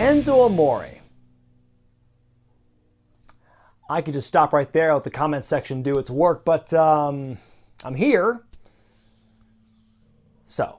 Enzo Amore. I could just stop right there, let the comment section do its work, but I'm here. So,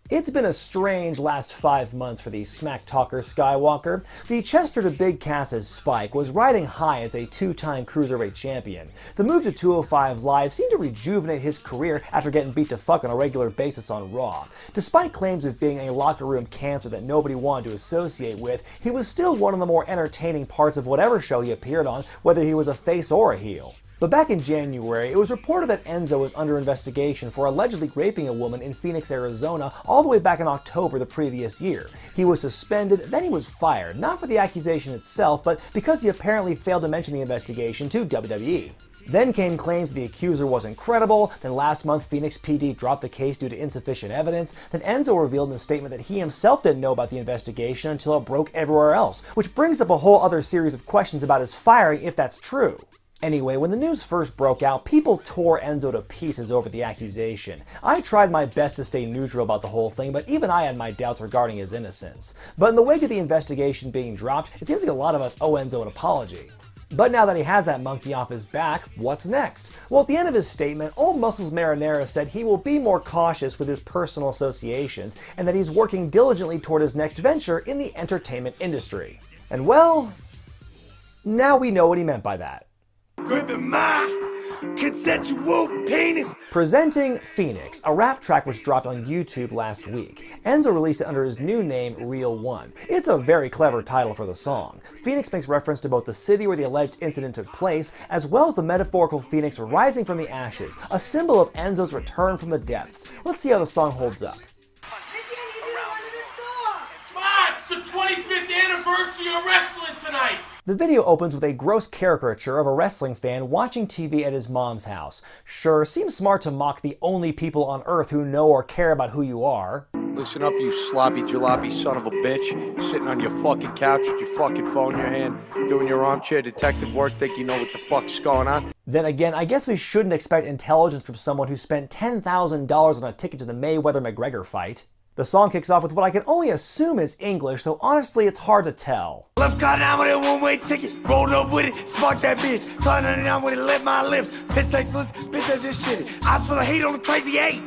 it's been a strange last 5 months for the smack talker Skywalker. The Chester to Big Cass's Spike was riding high as a two-time Cruiserweight champion. The move to 205 Live seemed to rejuvenate his career after getting beat to fuck on a regular basis on Raw. Despite claims of being a locker room cancer that nobody wanted to associate with, he was still one of the more entertaining parts of whatever show he appeared on, whether he was a face or a heel. But back in January, it was reported that Enzo was under investigation for allegedly raping a woman in Phoenix, Arizona, all the way back in October the previous year. He was suspended, then he was fired, not for the accusation itself, but because he apparently failed to mention the investigation to WWE. Then came claims the accuser wasn't credible, then last month Phoenix PD dropped the case due to insufficient evidence, then Enzo revealed in a statement that he himself didn't know about the investigation until it broke everywhere else, which brings up a whole other series of questions about his firing if that's true. Anyway, when the news first broke out, people tore Enzo to pieces over the accusation. I tried my best to stay neutral about the whole thing, but even I had my doubts regarding his innocence. But in the wake of the investigation being dropped, it seems like a lot of us owe Enzo an apology. But now that he has that monkey off his back, what's next? Well, at the end of his statement, Old Muscles Marinara said he will be more cautious with his personal associations and that he's working diligently toward his next venture in the entertainment industry. And well, now we know what he meant by that. Gripping my consensual penis. Presenting Phoenix, a rap track which dropped on YouTube last week. Enzo released it under his new name, Real1. It's a very clever title for the song. Phoenix makes reference to both the city where the alleged incident took place, as well as the metaphorical phoenix rising from the ashes, a symbol of Enzo's return from the depths. Let's see how the song holds up. It's the 25th anniversary of wrestling tonight. The video opens with a gross caricature of a wrestling fan watching TV at his mom's house. Sure, seems smart to mock the only people on earth who know or care about who you are. Listen up, you sloppy jalopy son of a bitch, sitting on your fucking couch with your fucking phone in your hand, doing your armchair detective work, think you know what the fuck's going on. Then again, I guess we shouldn't expect intelligence from someone who spent $10,000 on a ticket to the Mayweather-McGregor fight. The song kicks off with what I can only assume is English, though honestly it's hard to tell. Left car down with a one-way ticket, rolled up with it, sparked that bitch, turned it down with it, lit my lips, piss excellence, bitch I just shit it. I was full of hate on the crazy eight.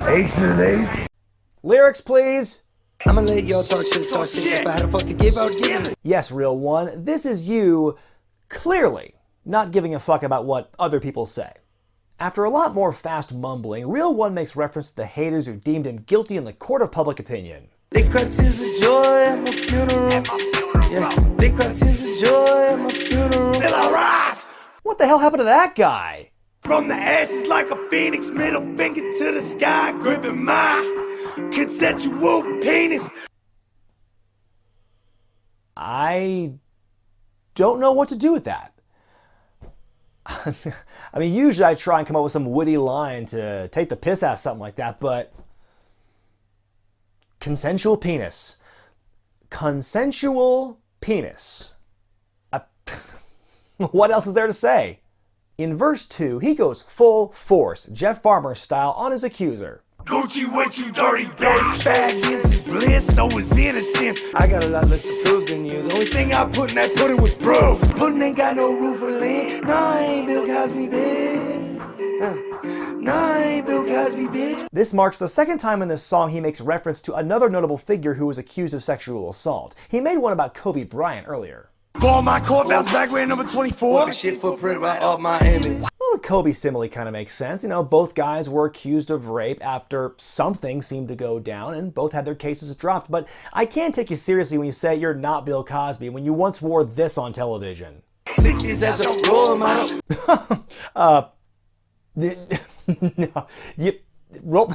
Lyrics, please. I'ma let y'all talk shit. If I had a fuck to give, I would give it. Yes, Real1, this is you clearly not giving a fuck about what other people say. After a lot more fast mumbling, Real1 makes reference to the haters who deemed him guilty in the court of public opinion. They cried tears of joy at my funeral. Yeah, they cried tears of joy at my funeral. Still I rise What the hell happened to that guy? from the ashes like a phoenix, middle finger to the sky, gripping my consensual penis. I don't know what to do with that. I mean, usually I try and come up with some witty line to take the piss out of something like that, but consensual penis. Consensual penis. What else is there to say? In verse 2, he goes full force, Jeff Farmer style, on his accuser. Gucci, what you dirty bitch? Faggots is bliss, so is innocence. I got a lot less to prove than you. The only Thing I put in that pudding was proof. pudding ain't got no roof or land. No, I ain't Bill Cosby, bitch. No, I ain't Bill Cosby, bitch. This marks the second time in this song he makes reference to another notable figure who was accused of sexual assault. He made one about Kobe Bryant earlier. Ball my court, bounce back, ran number 24. Shit footprint right off my image. Well, the Kobe simile kind of makes sense. You know, both guys were accused of rape after something seemed to go down, and both had their cases dropped. But I can't take you seriously when you say you're not Bill Cosby when you once wore this on television. 6 years as a role model. No, you roll.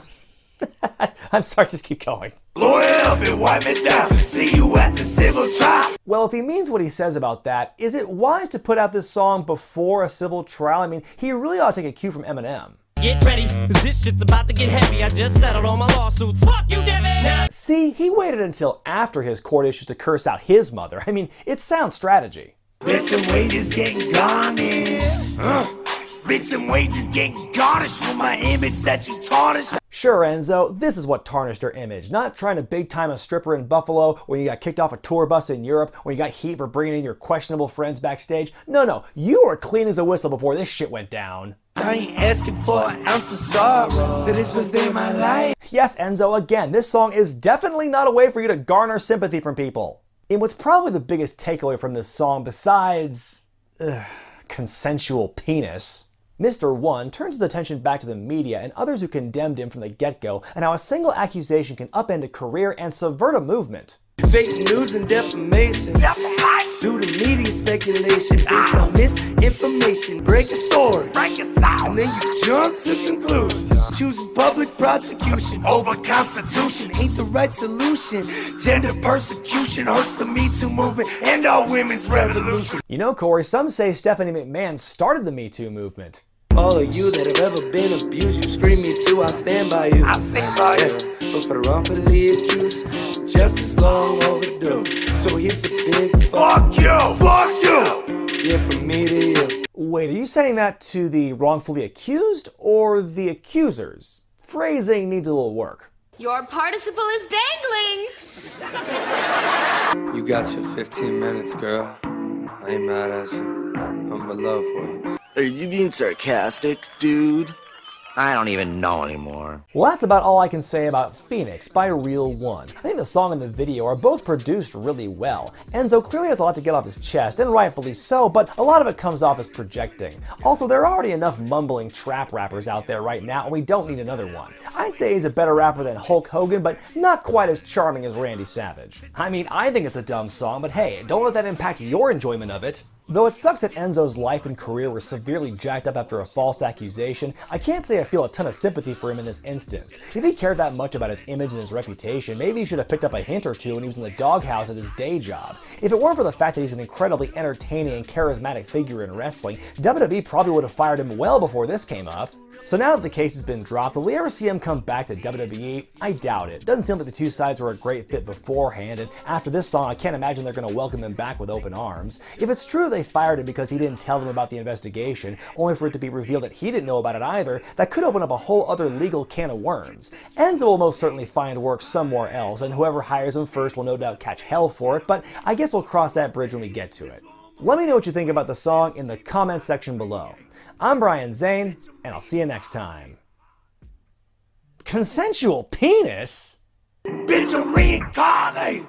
I'm sorry, just keep going. Lawyer up and wipe it down. See you at the civil trial. Well, if he means what he says about that, is it wise to put out this song before a civil trial? I mean, he really ought to take a cue from Eminem. Get ready, cause this shit's about to get heavy. I just settled all my lawsuits. Fuck you, Devin! See, he waited until after his court issues to curse out his mother. I mean, it's sound strategy. Bet some wages getting garnished. Bitch, and wages getting garnished from my image that you tarnished. Sure, Enzo, this is what tarnished her image. Not trying to big-time a stripper in Buffalo when you got kicked off a tour bus in Europe, when you got heat for bringing in your questionable friends backstage. No, you were clean as a whistle before this shit went down. I ain't asking for an ounce of sorrow. So this was there my life. Yes, Enzo, again, this song is definitely not a way for you to garner sympathy from people. And what's probably the biggest takeaway from this song besides consensual penis, Mr. One turns his attention back to the media and others who condemned him from the get-go and how a single accusation can upend a career and subvert a movement. Fake news and defamation. Due to media speculation based on misinformation. Break a story. And then you jump to conclusions. Choosing public prosecution over constitution ain't the right solution. Gender persecution hurts the Me Too movement and our women's revolution. You know, Corey, some say Stephanie McMahon started the Me Too movement. All of you that have ever been abused, you scream me too, I'll stand by you. I'll stand by you. But for the wrongfully accused, justice long overdue. So here's a big Fuck you! Fuck you! yeah, from me to you. Wait, are you saying that to the wrongfully accused or the accusers? Phrasing needs a little work. Your participle is dangling. You got your 15 minutes, girl. I ain't mad at you. I'm in love for you. Are you being sarcastic, dude? I don't even know anymore. Well, that's about all I can say about Phoenix by Real1. I think the song and the video are both produced really well. Enzo clearly has a lot to get off his chest, and rightfully so, but a lot of it comes off as projecting. Also, there are already enough mumbling trap rappers out there right now, and we don't need another one. I'd say he's a better rapper than Hulk Hogan, but not quite as charming as Randy Savage. I mean, I think it's a dumb song, but hey, don't let that impact your enjoyment of it. Though it sucks that Enzo's life and career were severely jacked up after a false accusation, I can't say I feel a ton of sympathy for him in this instance. If he cared that much about his image and his reputation, maybe he should have picked up a hint or two when he was in the doghouse at his day job. If it weren't for the fact that he's an incredibly entertaining and charismatic figure in wrestling, WWE probably would have fired him well before this came up. So now that the case has been dropped, will we ever see him come back to WWE? I doubt it. Doesn't seem like the two sides were a great fit beforehand, and after this song, I can't imagine they're going to welcome him back with open arms. If it's true they fired him because he didn't tell them about the investigation, only for it to be revealed that he didn't know about it either, that could open up a whole other legal can of worms. Enzo will most certainly find work somewhere else, and whoever hires him first will no doubt catch hell for it, but I guess we'll cross that bridge when we get to it. Let me know what you think about the song in the comment section below. I'm Brian Zane, and I'll see you next time. Consensual penis? Bitch, I'm reincarnated.